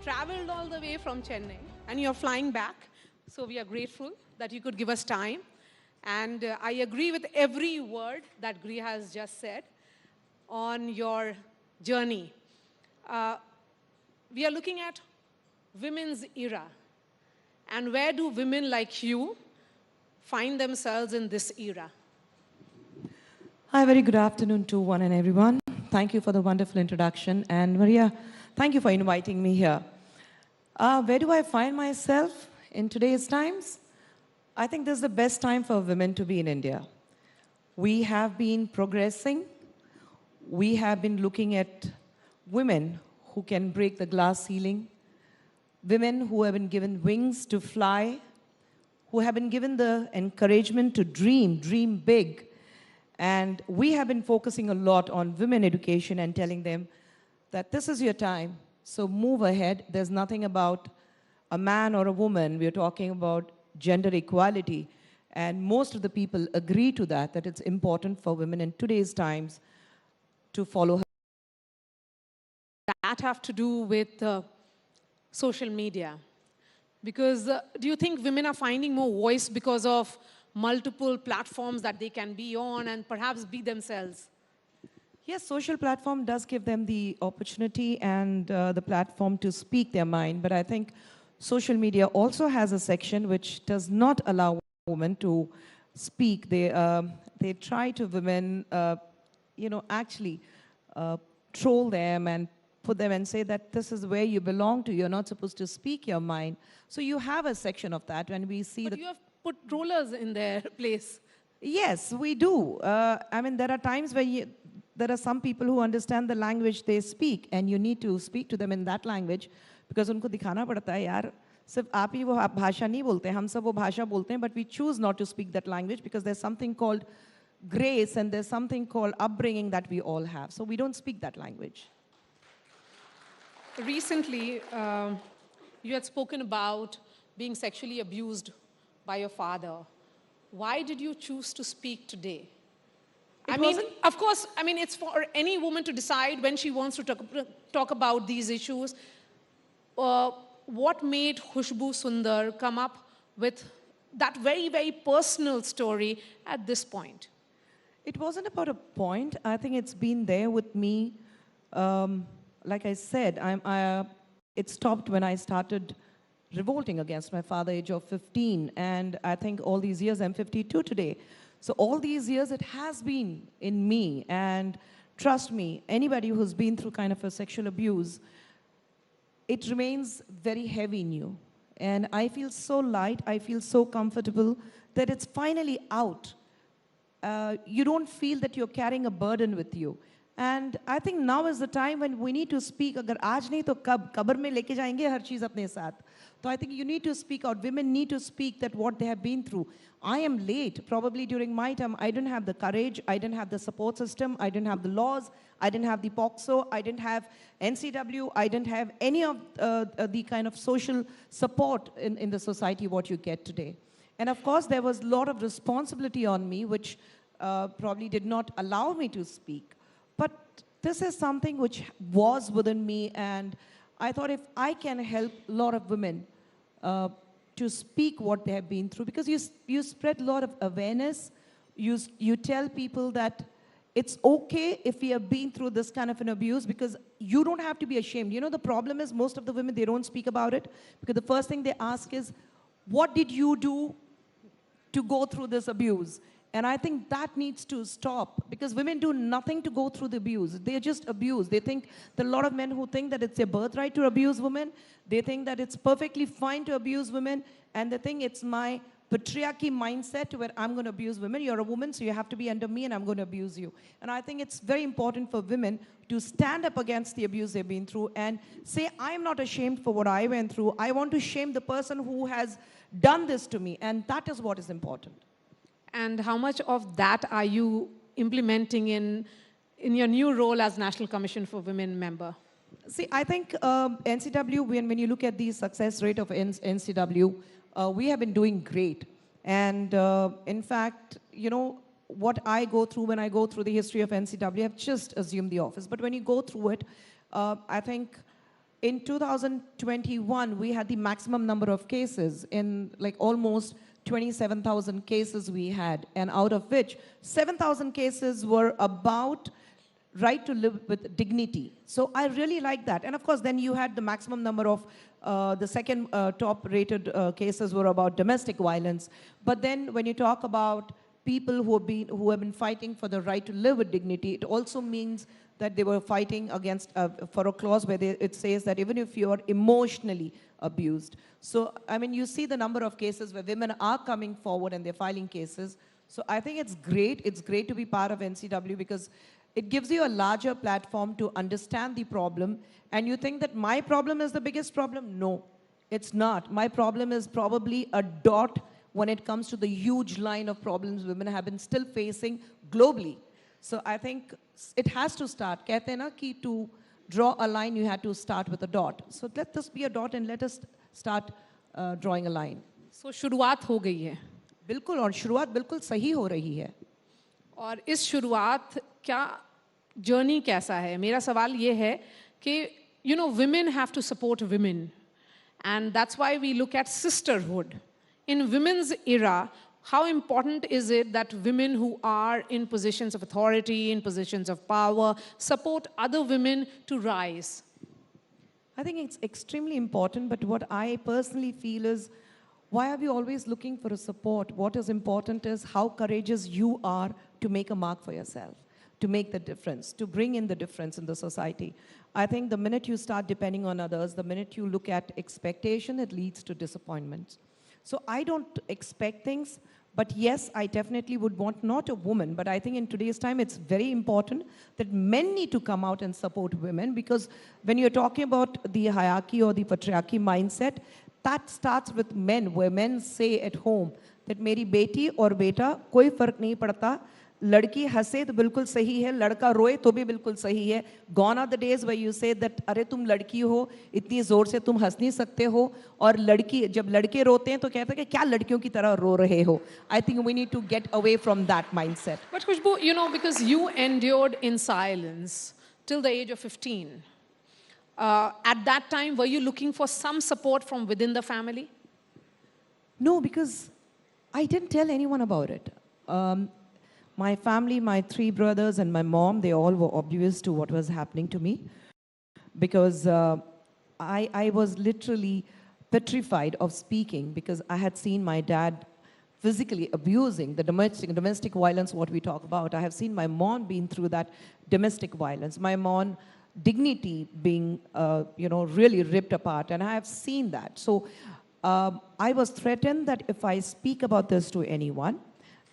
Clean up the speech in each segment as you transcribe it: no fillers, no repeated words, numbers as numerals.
traveled all the way from Chennai and you're flying back. So we are grateful that you could give us time. And I agree with every word that Gri has just said on your journey. We are looking at women's era. And where do women like you find themselves in this era? Hi, very good afternoon to one and everyone. Thank you for the wonderful introduction. And Maria, thank you for inviting me here. Where do I find myself in today's times? I think this is the best time for women to be in India. We have been progressing. We have been looking at women who can break the glass ceiling, women who have been given wings to fly, who have been given the encouragement to dream big. And we have been focusing a lot on women education and telling them that this is your time, so move ahead. There's nothing about a man or a woman. We're talking about gender equality. And most of the people agree to that it's important for women in today's times to follow her. That have to do with social media. Because do you think women are finding more voice because of multiple platforms that they can be on and perhaps be themselves? Yes, social platform does give them the opportunity and the platform to speak their mind, but I think social media also has a section which does not allow women to speak. They try to women, actually troll them and put them and say that this is where you belong to. You're not supposed to speak your mind. So you have a section of that when we see But you have put trollers in their place. Yes, we do. I mean, there are times where there are some people who understand the language they speak, and you need to speak to them in that language, because उनको दिखाना पड़ता है यार सिर्फ आप ही वो भाषा नहीं बोलते, हम सब वो भाषा बोलते हैं, but we choose not to speak that language because there's something called grace and there's something called upbringing that we all have. So we don't speak that language. Recently, you had spoken about being sexually abused by your father. Why did you choose to speak today? Of course, it's for any woman to decide when she wants to talk about these issues. What made Khushboo Sundar come up with that very, very personal story at this point? It wasn't about a point. I think it's been there with me. Like I said, it stopped when I started revolting against my father, age of 15. And I think all these years, I'm 52 today. So all these years, it has been in me. And trust me, anybody who's been through kind of a sexual abuse, it remains very heavy in you. And I feel so light, I feel so comfortable that it's finally out. You don't feel that you're carrying a burden with you. And I think now is the time when we need to speak. अगर आज नहीं तो कब कब्र में लेके जाएंगे हर चीज़ अपने साथ. So I think you need to speak out. Women need to speak that what they have been through. I am late. Probably during my time, I didn't have the courage. I didn't have the support system. I didn't have the laws. I didn't have the POCSO. I didn't have NCW. I didn't have any of the kind of social support in the society what you get today. And of course, there was a lot of responsibility on me, which probably did not allow me to speak. But this is something which was within me, and I thought if I can help a lot of women to speak what they have been through, because you spread a lot of awareness, you tell people that it's okay if we have been through this kind of an abuse, because you don't have to be ashamed. You know, the problem is most of the women, they don't speak about it, because the first thing they ask is, what did you do to go through this abuse? And I think that needs to stop, because women do nothing to go through the abuse. They're just abused. They think, there are a lot of men who think that it's their birthright to abuse women. They think that it's perfectly fine to abuse women. And they think it's my patriarchy mindset where I'm going to abuse women. You're a woman, so you have to be under me and I'm going to abuse you. And I think it's very important for women to stand up against the abuse they've been through and say, I'm not ashamed for what I went through. I want to shame the person who has done this to me. And that is what is important. And how much of that are you implementing in your new role as National Commission for Women member? See, I think NCW, when you look at the success rate of NCW, we have been doing great. And in fact, you know, what I go through when I go through the history of NCW, I've just assumed the office. But when you go through it, I think in 2021, we had the maximum number of cases in like almost 27,000 cases we had, and out of which 7,000 cases were about right to live with dignity. So I really like that. And of course, then you had the maximum number of, the second top rated cases were about domestic violence. But then when you talk about people who have been fighting for the right to live with dignity, it also means that they were fighting against, for a clause where it says that even if you are emotionally abused. So, I mean, you see the number of cases where women are coming forward and they're filing cases. So I think it's great. It's great to be part of NCW because it gives you a larger platform to understand the problem. And you think that my problem is the biggest problem? No, it's not. My problem is probably a dot when it comes to the huge line of problems women have been still facing globally. So I think it has to start. Kehte hain na ki to draw a line, you had to start with a dot. So let this be a dot and let us start drawing a line. So शुरुआत हो गई है. बिल्कुल, और शुरुआत बिल्कुल सही हो रही है. और इस शुरुआत क्या जर्नी कैसा है? मेरा सवाल ये है कि you know women have to support women, and that's why we look at sisterhood. In women's era, how important is it that women who are in positions of authority, in positions of power, support other women to rise? I think it's extremely important, but what I personally feel is, why are we always looking for a support? What is important is how courageous you are to make a mark for yourself, to make the difference, to bring in the difference in the society. I think the minute you start depending on others, the minute you look at expectation, it leads to disappointment. So I don't expect things, but yes, I definitely would want not a woman, but I think in today's time, it's very important that men need to come out and support women, because when you're talking about the hierarchy or the patriarchy mindset, that starts with men, where men say at home that मेरी बेटी और बेटा कोई फर्क नहीं पड़ता, लड़की हंसे तो बिल्कुल सही है, लड़का रोए तो भी बिल्कुल सही है. Gone are the days where you say that अरे तुम लड़की हो, इतनी जोर से तुम हंस नहीं सकते हो, और लड़की जब लड़के रोते हैं तो कहते हैं कि क्या लड़कियों की तरह रो रहे हो. I think we need to get away from that mindset. But Khushboo, you know, because you endured in silence till the age of 15. At that time, were you looking for some support from within the family? No, because I didn't tell anyone about it. My family, my 3 brothers and my mom, they all were oblivious to what was happening to me, because I was literally petrified of speaking, because I had seen my dad physically abusing the domestic violence, what we talk about. I have seen my mom being through that domestic violence. My mom dignity being, really ripped apart, and I have seen that. So I was threatened that if I speak about this to anyone,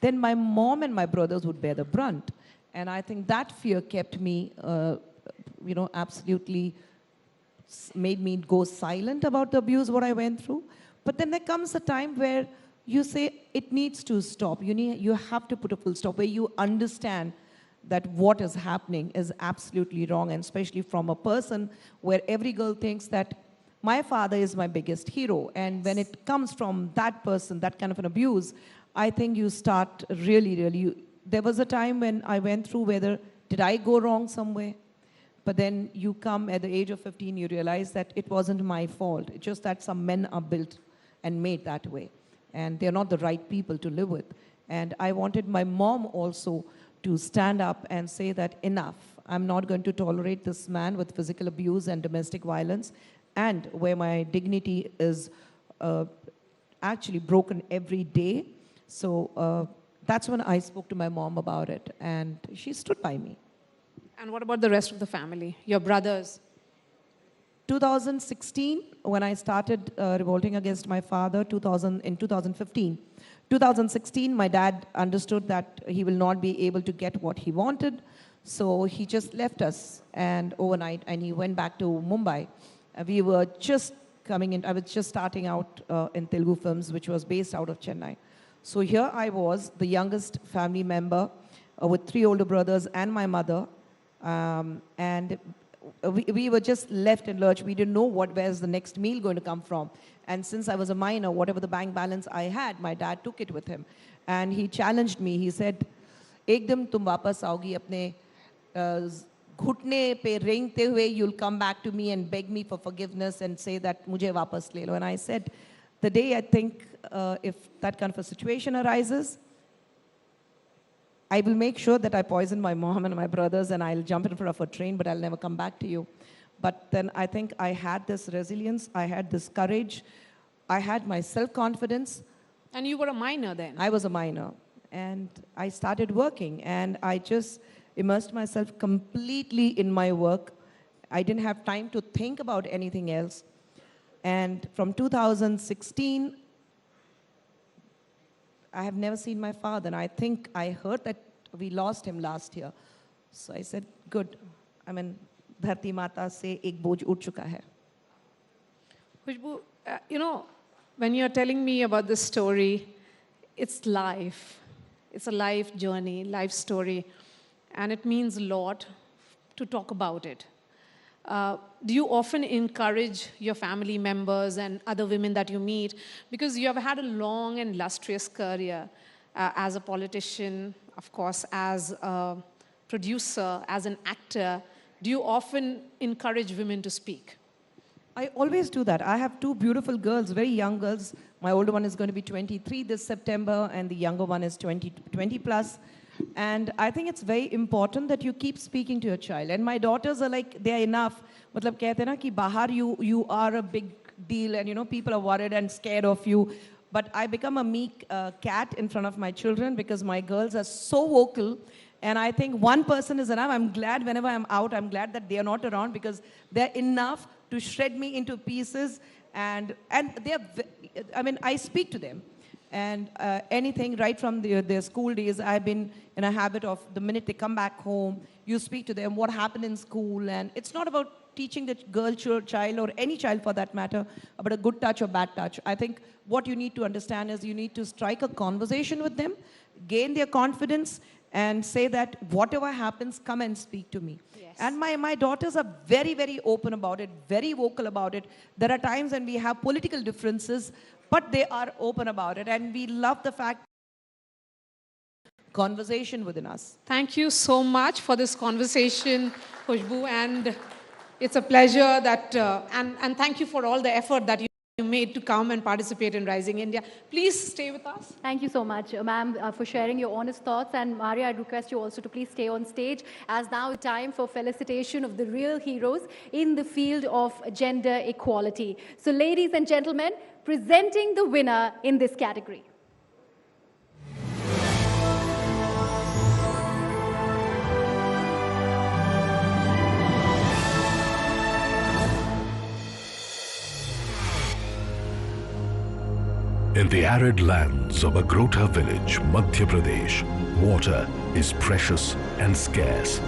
then my mom and my brothers would bear the brunt. And I think that fear kept me, absolutely made me go silent about the abuse, what I went through. But then there comes a time where you say, it needs to stop. You have to put a full stop, where you understand that what is happening is absolutely wrong, and especially from a person where every girl thinks that my father is my biggest hero. And when it comes from that person, that kind of an abuse, I think you start really, there was a time when I went through whether, did I go wrong somewhere? But then you come at the age of 15, you realize that it wasn't my fault. It's just that some men are built and made that way. And they're not the right people to live with. And I wanted my mom also to stand up and say that enough. I'm not going to tolerate this man with physical abuse and domestic violence, and where my dignity is actually broken every day. So that's when I spoke to my mom about it, and she stood by me. And what about the rest of the family, your brothers? 2016, when I started revolting against my father, in 2015. 2016, my dad understood that he will not be able to get what he wanted, so he just left us and overnight, and he went back to Mumbai. We were just coming in, I was just starting out in Telugu films, which was based out of Chennai. So here I was, the youngest family member with 3 older brothers and my mother. And we were just left in lurch. We didn't know where's the next meal going to come from. And since I was a minor, whatever the bank balance I had, my dad took it with him. And he challenged me. He said, "Ekdam tum wapas aogi apne घुटने पे रेंगते हुए, you'll come back to me and beg me for forgiveness and say that मुझे वापस ले लो. And I said, the day I think if that kind of a situation arises, I will make sure that I poison my mom and my brothers and I'll jump in front of a train, but I'll never come back to you. But then I think I had this resilience, I had this courage, I had my self-confidence. And you were a minor then? I was a minor. And I started working and I just immersed myself completely in my work. I didn't have time to think about anything else. And from 2016, I have never seen my father. And I think I heard that we lost him last year. So I said, good. I mean, Dharti Mata se ek boj ut chuka hai. Khushboo, you know, when you're telling me about this story, it's life. It's a life journey, life story. And it means a lot to talk about it. Do you often encourage your family members and other women that you meet? Because you have had a long and illustrious career as a politician, of course, as a producer, as an actor. Do you often encourage women to speak? I always do that. I have two beautiful girls, very young girls. My older one is going to be 23 this September, and the younger one is 20 plus. And I think it's very important that you keep speaking to your child. And my daughters are like, they are enough. Matlab kehte na ki bahar you are a big deal, and you know people are worried and scared of you. But I become a meek cat in front of my children because my girls are so vocal. And I think one person is enough. I'm glad whenever I'm out, I'm glad that they are not around because they're enough to shred me into pieces. And they're, I mean, I speak to them. And anything right from their school days, I've been in a habit of the minute they come back home, you speak to them, what happened in school. And it's not about teaching the girl child or any child for that matter about a good touch or bad touch. I think what you need to understand is you need to strike a conversation with them, gain their confidence, and say that whatever happens, come and speak to me. Yes. And my daughters are very, very open about it, very vocal about it. There are times when we have political differences, but they are open about it. And we love the fact conversation within us. Thank you so much for this conversation, Khushboo. And it's a pleasure that, and thank you for all the effort that you made to come and participate in Rising India. Please stay with us. Thank you so much, ma'am, for sharing your honest thoughts. And Maria, I'd request you also to please stay on stage, as now it's time for felicitation of the real heroes in the field of gender equality. So ladies and gentlemen, presenting the winner in this category. In the arid lands of Agrota village, Madhya Pradesh, water is precious and scarce.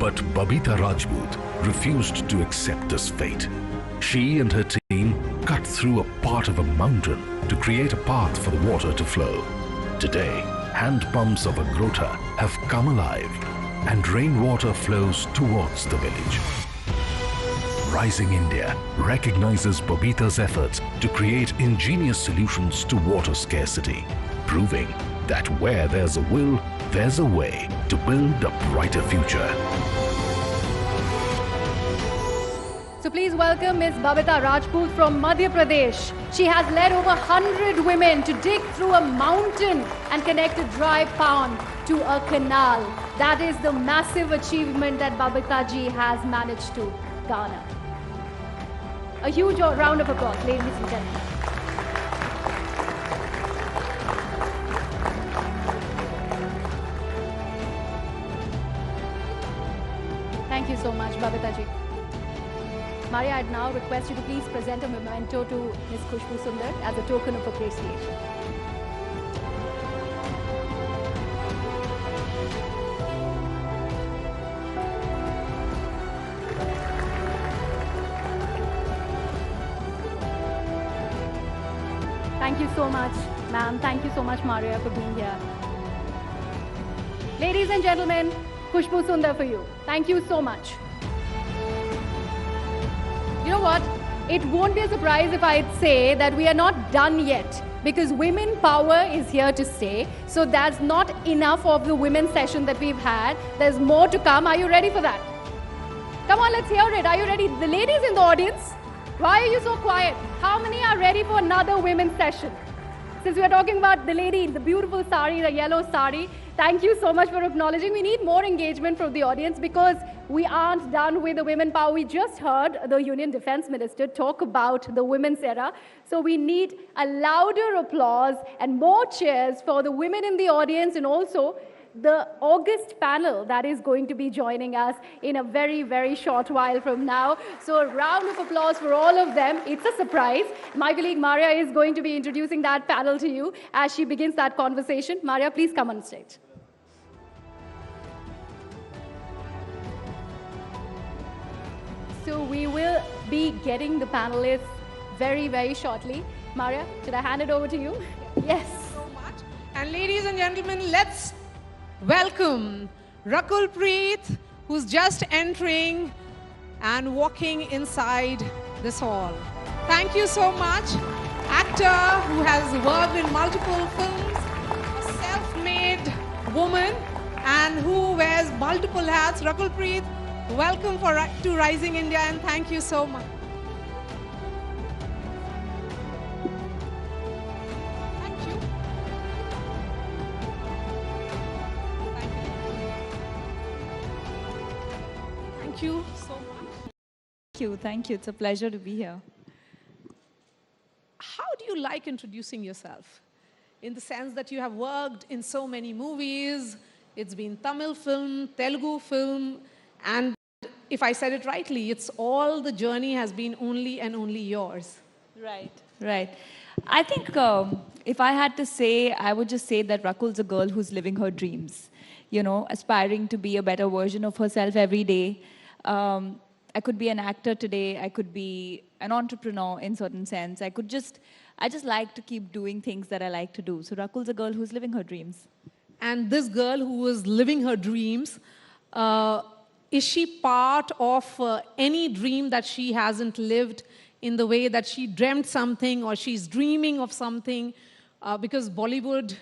But Babita Rajput refused to accept this fate. She and her team cut through a part of a mountain to create a path for the water to flow. Today, hand pumps of Agrota have come alive and rainwater flows towards the village. Rising India recognizes Babita's efforts to create ingenious solutions to water scarcity, proving that where there's a will, there's a way to build a brighter future. So please welcome Ms. Babita Rajput from Madhya Pradesh. She has led over 100 women to dig through a mountain and connect a dry pond to a canal. That is the massive achievement that Babita ji has managed to garner. A huge round of applause, ladies and gentlemen. Thank you so much, Babita ji. Maria, I'd now request you to please present a memento to Ms. Khushboo Sundar as a token of appreciation. Thank you so much, ma'am. Thank you so much, Maria, for being here. Ladies and gentlemen, Khushboo Sundar for you. Thank you so much. You know what? It won't be a surprise if I'd say that we are not done yet because women power is here to stay. So that's not enough of the women's session that we've had. There's more to come. Are you ready for that? Come on, let's hear it. Are you ready? The ladies in the audience, why are you so quiet? How many are ready for another women's session? Since we are talking about the lady in the beautiful sari, the yellow sari, thank you so much for acknowledging. We need more engagement from the audience because we aren't done with the women power. We just heard the Union Defense Minister talk about the women's era. So we need a louder applause and more cheers for the women in the audience and also the August panel that is going to be joining us in a very, very short while from now. So a round of applause for all of them. It's a surprise. My colleague Maria is going to be introducing that panel to you as she begins that conversation. Maria, please come on stage. So we will be getting the panelists very, very shortly. Maria, should I hand it over to you? Yes. Thank you so much. And ladies and gentlemen, let's welcome Rakul Preet, who's just entering and walking inside this hall. Thank you so much. Actor who has worked in multiple films, a self-made woman, and who wears multiple hats. Rakul Preet, welcome to Rising India, and thank you so much. Thank you so much. Thank you. It's a pleasure to be here. How do you like introducing yourself? In the sense that you have worked in so many movies, it's been Tamil film, Telugu film, and if I said it rightly, it's all the journey has been only and only yours. Right. I think if I had to say, I would just say that Rakul's a girl who's living her dreams, you know, aspiring to be a better version of herself every day. I could be an actor today. I could be an entrepreneur in certain sense. I just like to keep doing things that I like to do. So Rakul's a girl who's living her dreams. And this girl who is living her dreams, is she part of any dream that she hasn't lived in the way that she dreamt something or she's dreaming of something? Because Bollywood